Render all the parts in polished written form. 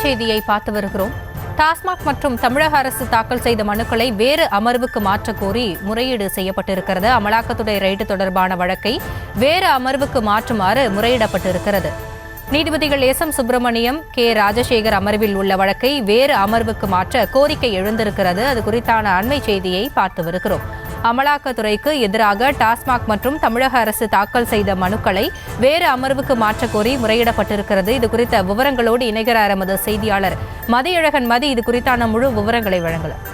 செய்தியை பார்த்து வருகிறோம். டாஸ்மாக் மற்றும் தமிழக அரசு தாக்கல் செய்த மனுக்களை வேறு அமர்வுக்கு மாற்றக் கோரி முறையீடு செய்யப்பட்டிருக்கிறது. அமலாக்கத்துறை ரெய்டு தொடர்பான வழக்கை வேறு அமர்வுக்கு மாற்றுமாறு முறையிடப்பட்டிருக்கிறது. நீதிபதிகள் எஸ்.எம். சுப்பிரமணியம், கே. ராஜசேகர் அமர்வில் உள்ள வழக்கை வேறு அமர்வுக்கு மாற்ற கோரிக்கை எழுந்திருக்கிறது. அது குறித்தான அண்மை செய்தியை பார்த்து வருகிறோம். அமலாக்கத்துறைக்கு எதிராக டாஸ்மாக் மற்றும் தமிழக அரசு தாக்கல் செய்த மனுக்களை வேறு அமர்வுக்கு மாற்றக் கோரி முறையிடப்பட்டிருக்கிறது. இது குறித்த விவரங்களோடு இணைகிறார் எமது செய்தியாளர் மதியழகன். இது குறித்தான முழு விவரங்களை வழங்கலாம்.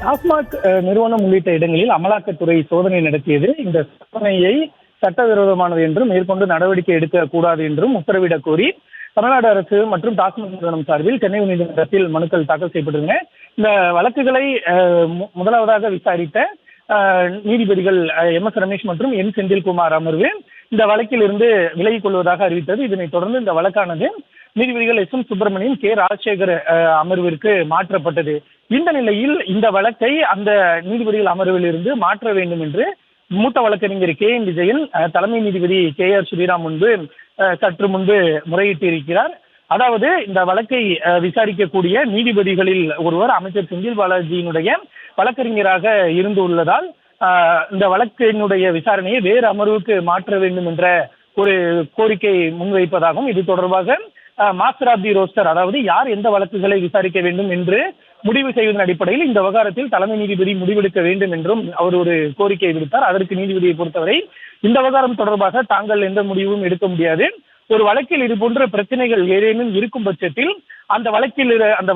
டாஸ்மாக் நிறுவனம் உள்ளிட்ட இடங்களில் அமலாக்கத்துறை சோதனை நடத்தியது. இந்த சோதனையை சட்டவிரோதமானது என்றும் மேற்கொண்டு நடவடிக்கை எடுக்கக்கூடாது என்றும் உத்தரவிடக் கோரி தமிழ்நாடு அரசு மற்றும் டாஸ்மாக் நிறுவனம் சார்பில் சென்னை உயர்நீதிமன்றத்தில் மனுக்கள் தாக்கல் செய்யப்பட்டிருந்தன. இந்த வழக்குகளை முதலாவதாக விசாரித்த நீதிபதிகள் எம்.எஸ். ரமேஷ் மற்றும் என். செந்தில்குமார் அமர்வு இந்த வழக்கில் இருந்து விலகிக் கொள்வதாக அறிவித்தது. இதனைத் தொடர்ந்து இந்த வழக்கானது நீதிபதிகள் எஸ்.எம். சுப்பிரமணியம், கே. ராஜசேகர் அமர்விற்கு மாற்றப்பட்டது. இந்த நிலையில் இந்த வழக்கை அந்த நீதிபதிகள் அமர்வில் இருந்து மாற்ற வேண்டும் என்று மூத்த வழக்கறிஞர் கே.என். விஜயன் தலைமை நீதிபதி கே.ஆர். ஸ்ரீராம் முன்பு சற்று முன்பு முறையிட்டிருக்கிறார். அதாவது இந்த வழக்கை விசாரிக்கக்கூடிய நீதிபதிகளில் ஒருவர் அமைச்சர் செந்தில் பாலாஜியினுடைய வழக்கறிஞராக இருந்து உள்ளதால் இந்த வழக்கினுடைய விசாரணையை வேறு அமர்வுக்கு மாற்ற வேண்டும் என்ற ஒரு கோரிக்கை முன்வைப்பதாகவும், இது தொடர்பாக மாஸ்டர் ஆப் தி ரோஸ்டர், அதாவது யார் எந்த வழக்குகளை விசாரிக்க வேண்டும் என்று முடிவு செய்வதன் அடிப்படையில் இந்த விவகாரத்தில் தலைமை நீதிபதி முடிவெடுக்க வேண்டும் என்றும் அவர் ஒரு கோரிக்கை விடுத்தார். அதற்கு நீதிபதியை பொறுத்தவரை இந்த விவகாரம் தொடர்பாக தாங்கள் எந்த முடிவும் எடுக்க முடியாது. ஒரு வழக்கில் இது போன்ற பிரச்சனைகள் ஏதேனும் இருக்கும் பட்சத்தில் அந்த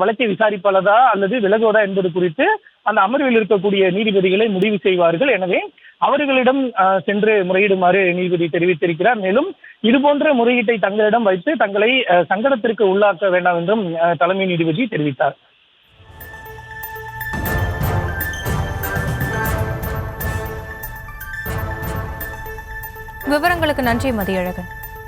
வழக்கை விசாரிப்பதா அல்லது விலகுவதா என்பது குறித்து அந்த அமர்வில் இருக்கக்கூடிய நீதிபதிகளை முடிவு செய்வார்கள். எனவே அவர்களிடம் சென்று முறையிடுமாறு நீதிபதி தெரிவித்திருக்கிறார். மேலும் இதுபோன்ற முறையீட்டை தங்களிடம் வைத்து தங்களை சங்கடத்திற்கு உள்ளாக்க வேண்டாம் என்றும் தலைமை நீதிபதி தெரிவித்தார். விவரங்களுக்கு நன்றி மதியழகன்.